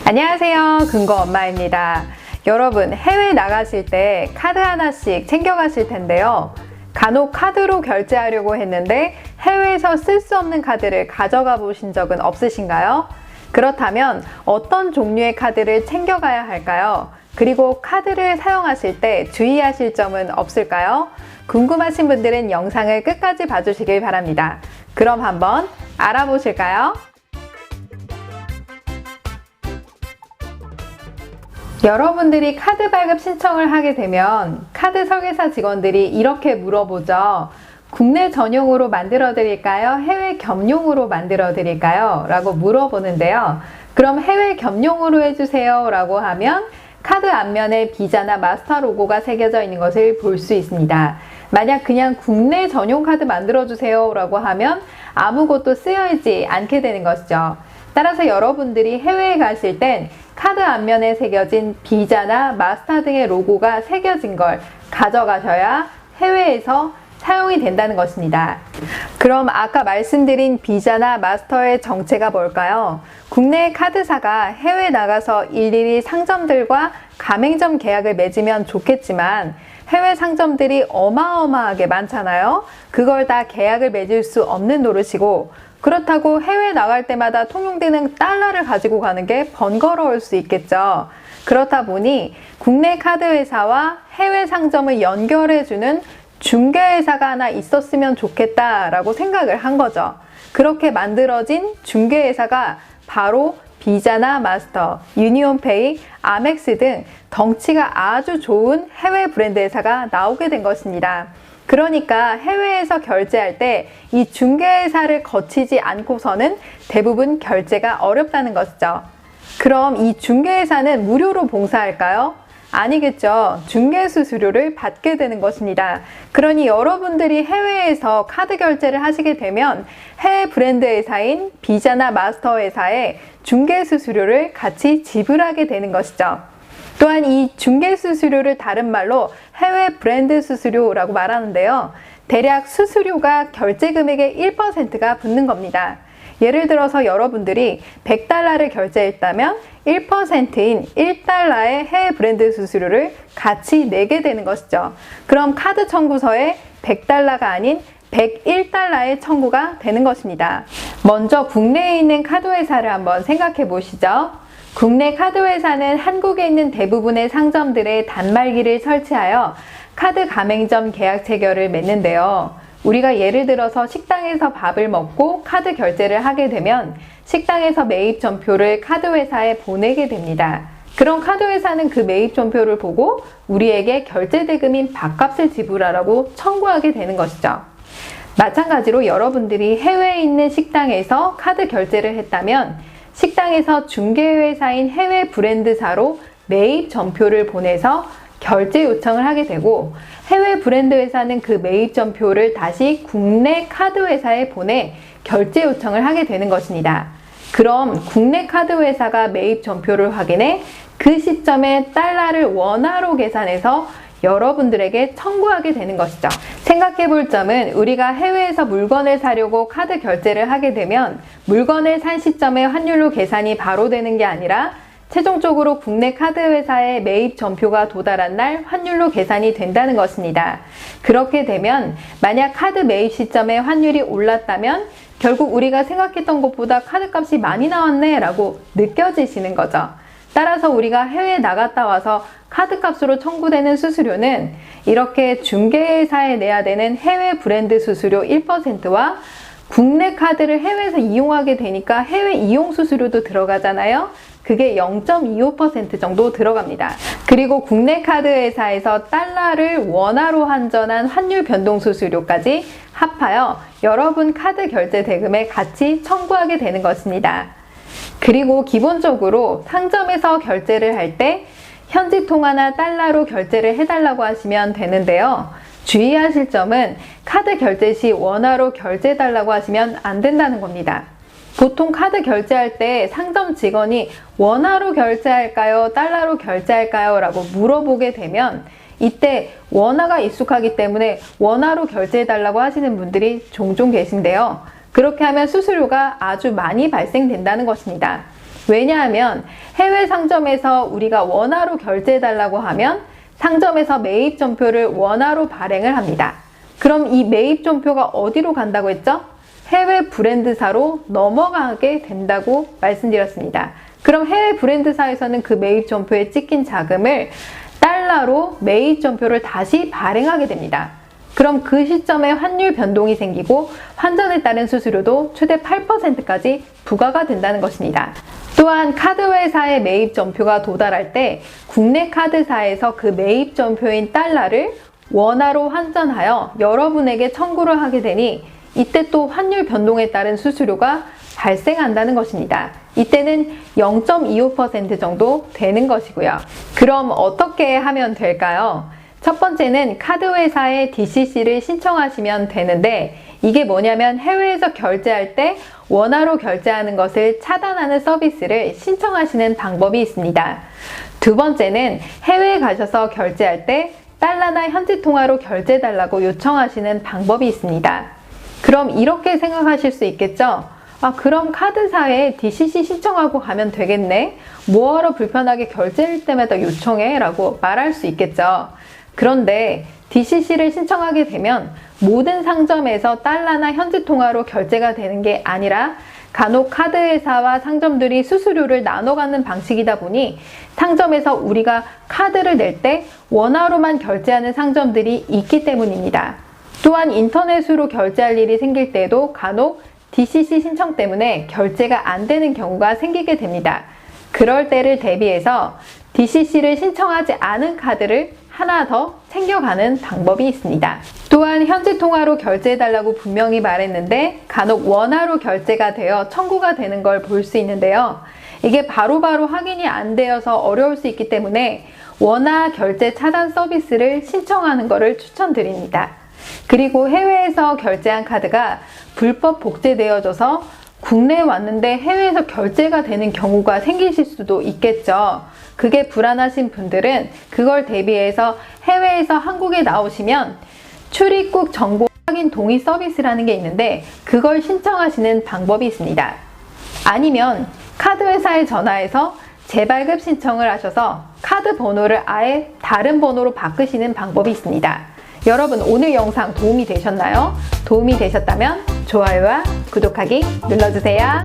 안녕하세요. 근거 엄마입니다. 여러분, 해외 나가실 때 카드 하나씩 챙겨가실 텐데요. 간혹 카드로 결제하려고 했는데 해외에서 쓸 수 없는 카드를 가져가 보신 적은 없으신가요? 그렇다면 어떤 종류의 카드를 챙겨가야 할까요? 그리고 카드를 사용하실 때 주의하실 점은 없을까요? 궁금하신 분들은 영상을 끝까지 봐주시길 바랍니다. 그럼 한번 알아보실까요? 여러분들이 카드 발급 신청을 하게 되면 카드 설계사 직원들이 이렇게 물어보죠. 국내 전용으로 만들어 드릴까요? 해외 겸용으로 만들어 드릴까요? 라고 물어보는데요. 그럼 해외 겸용으로 해주세요 라고 하면 카드 앞면에 비자나 마스터 로고가 새겨져 있는 것을 볼 수 있습니다. 만약 그냥 국내 전용 카드 만들어 주세요 라고 하면 아무것도 쓰여있지 않게 되는 것이죠. 따라서 여러분들이 해외에 가실 땐 카드 앞면에 새겨진 비자나 마스터 등의 로고가 새겨진 걸 가져가셔야 해외에서 사용이 된다는 것입니다. 그럼 아까 말씀드린 비자나 마스터의 정체가 뭘까요? 국내 카드사가 해외 나가서 일일이 상점들과 가맹점 계약을 맺으면 좋겠지만 해외 상점들이 어마어마하게 많잖아요. 그걸 다 계약을 맺을 수 없는 노릇이고 그렇다고 해외 나갈 때마다 통용되는 달러를 가지고 가는 게 번거로울 수 있겠죠. 그렇다 보니 국내 카드 회사와 해외 상점을 연결해주는 중개회사가 하나 있었으면 좋겠다라고 생각을 한 거죠. 그렇게 만들어진 중개회사가 바로 비자나 마스터, 유니온페이, 아멕스 등 덩치가 아주 좋은 해외 브랜드 회사가 나오게 된 것입니다. 그러니까 해외에서 결제할 때 이 중개회사를 거치지 않고서는 대부분 결제가 어렵다는 것이죠. 그럼 이 중개회사는 무료로 봉사할까요? 아니겠죠. 중개수수료를 받게 되는 것입니다. 그러니 여러분들이 해외에서 카드 결제를 하시게 되면 해외 브랜드 회사인 비자나 마스터 회사에 중개수수료를 같이 지불하게 되는 것이죠. 또한 이 중개수수료를 다른 말로 해외 브랜드 수수료라고 말하는데요. 대략 수수료가 결제 금액의 1%가 붙는 겁니다. 예를 들어서 여러분들이 100달러를 결제했다면 1%인 1달러의 해외 브랜드 수수료를 같이 내게 되는 것이죠. 그럼 카드 청구서에 100달러가 아닌 101달러의 청구가 되는 것입니다. 먼저 국내에 있는 카드 회사를 한번 생각해 보시죠. 국내 카드 회사는 한국에 있는 대부분의 상점들의 단말기를 설치하여 카드 가맹점 계약 체결을 맺는데요. 우리가 예를 들어서 식당에서 밥을 먹고 카드 결제를 하게 되면 식당에서 매입 전표를 카드 회사에 보내게 됩니다. 그럼 카드 회사는 그 매입 전표를 보고 우리에게 결제 대금인 밥값을 지불하라고 청구하게 되는 것이죠. 마찬가지로 여러분들이 해외에 있는 식당에서 카드 결제를 했다면 식당에서 중개회사인 해외 브랜드사로 매입 전표를 보내서 결제 요청을 하게 되고 해외 브랜드 회사는 그 매입 전표를 다시 국내 카드 회사에 보내 결제 요청을 하게 되는 것입니다. 그럼 국내 카드 회사가 매입 전표를 확인해 그 시점에 달러를 원화로 계산해서 여러분들에게 청구하게 되는 것이죠. 생각해 볼 점은 우리가 해외에서 물건을 사려고 카드 결제를 하게 되면 물건을 산 시점에 환율로 계산이 바로 되는 게 아니라 최종적으로 국내 카드 회사의 매입 전표가 도달한 날 환율로 계산이 된다는 것입니다. 그렇게 되면 만약 카드 매입 시점에 환율이 올랐다면 결국 우리가 생각했던 것보다 카드값이 많이 나왔네 라고 느껴지시는 거죠. 따라서 우리가 해외에 나갔다 와서 카드값으로 청구되는 수수료는 이렇게 중개회사에 내야 되는 해외 브랜드 수수료 1%와 국내 카드를 해외에서 이용하게 되니까 해외 이용 수수료도 들어가잖아요. 그게 0.25% 정도 들어갑니다. 그리고 국내 카드 회사에서 달러를 원화로 환전한 환율 변동 수수료까지 합하여 여러분 카드 결제 대금에 같이 청구하게 되는 것입니다. 그리고 기본적으로 상점에서 결제를 할 때 현지 통화나 달러로 결제를 해달라고 하시면 되는데요. 주의하실 점은 카드 결제 시 원화로 결제해달라고 하시면 안 된다는 겁니다. 보통 카드 결제할 때 상점 직원이 원화로 결제할까요? 달러로 결제할까요? 라고 물어보게 되면 이때 원화가 익숙하기 때문에 원화로 결제해달라고 하시는 분들이 종종 계신데요. 그렇게 하면 수수료가 아주 많이 발생된다는 것입니다. 왜냐하면 해외 상점에서 우리가 원화로 결제해달라고 하면 상점에서 매입 전표를 원화로 발행을 합니다. 그럼 이 매입 전표가 어디로 간다고 했죠? 해외 브랜드사로 넘어가게 된다고 말씀드렸습니다. 그럼 해외 브랜드사에서는 그 매입 전표에 찍힌 자금을 달러로 매입 전표를 다시 발행하게 됩니다. 그럼 그 시점에 환율 변동이 생기고 환전에 따른 수수료도 최대 8%까지 부과가 된다는 것입니다. 또한 카드 회사의 매입 전표가 도달할 때 국내 카드사에서 그 매입 전표인 달러를 원화로 환전하여 여러분에게 청구를 하게 되니 이때 또 환율 변동에 따른 수수료가 발생한다는 것입니다. 이때는 0.25% 정도 되는 것이고요. 그럼 어떻게 하면 될까요? 첫 번째는 카드 회사에 DCC를 신청하시면 되는데 이게 뭐냐면 해외에서 결제할 때 원화로 결제하는 것을 차단하는 서비스를 신청하시는 방법이 있습니다. 두 번째는 해외에 가셔서 결제할 때 달러나 현지 통화로 결제해달라고 요청하시는 방법이 있습니다. 그럼 이렇게 생각하실 수 있겠죠? 그럼 카드사에 DCC 신청하고 가면 되겠네? 뭐하러 불편하게 결제일 때마다 요청해? 라고 말할 수 있겠죠. 그런데 DCC를 신청하게 되면 모든 상점에서 달러나 현지 통화로 결제가 되는 게 아니라 간혹 카드 회사와 상점들이 수수료를 나눠 갖는 방식이다 보니 상점에서 우리가 카드를 낼 때 원화로만 결제하는 상점들이 있기 때문입니다. 또한 인터넷으로 결제할 일이 생길 때도 간혹 DCC 신청 때문에 결제가 안 되는 경우가 생기게 됩니다. 그럴 때를 대비해서 DCC를 신청하지 않은 카드를 하나 더 챙겨가는 방법이 있습니다. 또한 현지 통화로 결제해달라고 분명히 말했는데 간혹 원화로 결제가 되어 청구가 되는 걸 볼 수 있는데요. 이게 바로바로 확인이 안 되어서 어려울 수 있기 때문에 원화 결제 차단 서비스를 신청하는 것을 추천드립니다. 그리고 해외에서 결제한 카드가 불법 복제되어져서 국내에 왔는데 해외에서 결제가 되는 경우가 생기실 수도 있겠죠. 그게 불안하신 분들은 그걸 대비해서 해외에서 한국에 나오시면 출입국 정보 확인 동의 서비스라는 게 있는데 그걸 신청하시는 방법이 있습니다. 아니면 카드 회사에 전화해서 재발급 신청을 하셔서 카드 번호를 아예 다른 번호로 바꾸시는 방법이 있습니다. 여러분 오늘 영상 도움이 되셨나요? 도움이 되셨다면 좋아요와 구독하기 눌러주세요.